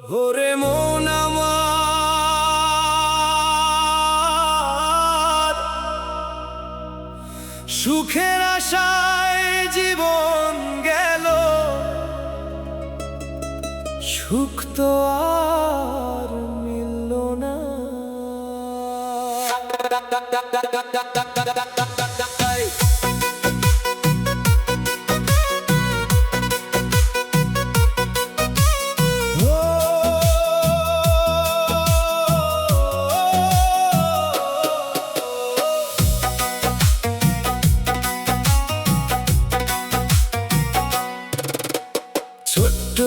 ওরে মন আমার, সুখের আশায় জীবন গেল, সুখ তো আর মিলল না। ছোট্ট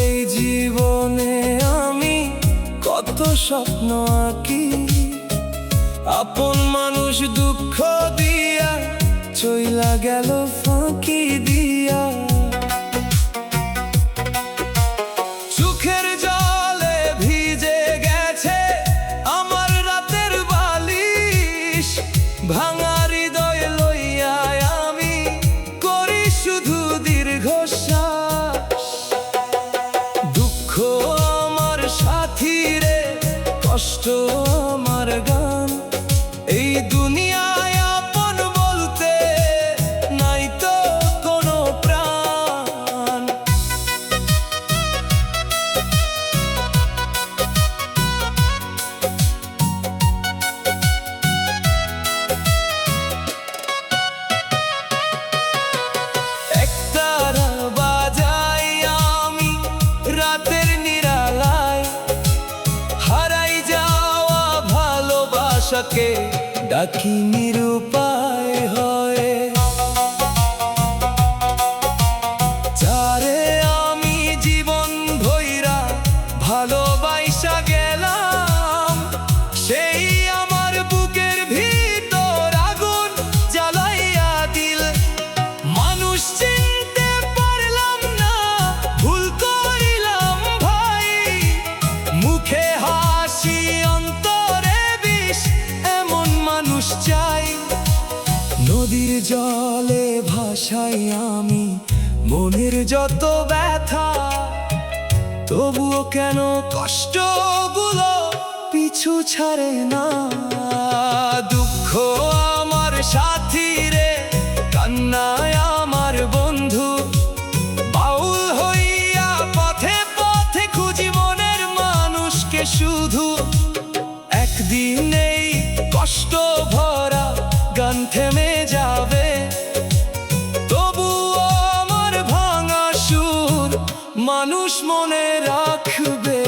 এই জীবনে আমি কত স্বপ্ন আঁকি, আপন মানুষ দুঃখ দিয়া চইলা গেল ফাঁকি দিয়া। চোখের জলে ভিজে গেছে আমার রাতের বালিশ, ভাঙা হৃদয় লইয়া আমি করি শুধু দীর্ঘশ্বাস। দুঃখ আমার সাথী রে, কষ্ট আমার গান, এই দুনিয়ায় আপন বলতে নাই তো কোনো প্রাণ। একতারা বাজাই আমি রাতের নিরালায়, হারাই যাওয়া ভালোবাসাকে ডাকি নিরুপায় হয়ে। যারে আমি জীবন ভইরা ভালোবাসা গেলাম, সেই আমার বুকের ভিতর আগুন জ্বালাইয়া দিল। মানুষ চিনতে পারলাম না, ভুল করিলাম ভাই, মুখে হাসি অন্তরে বিষ, এমন মানুষ চাই। নদীর জলে ভাসাই আমি মনের যত ব্যথা, তবুও কেন কষ্টগুলো পিছু ছাড়ে না। দুঃখ আমার সাথী রে, কান্নায় আমার বন্ধু, বাউল হইয়া পথে পথে খুঁজি মনের মানুষকে শুধু। একদিন এই কষ্ট ভরা গান থেমে যাবে, তবুও আমার ভাঙা সুর মানুষ মনে রাখবে।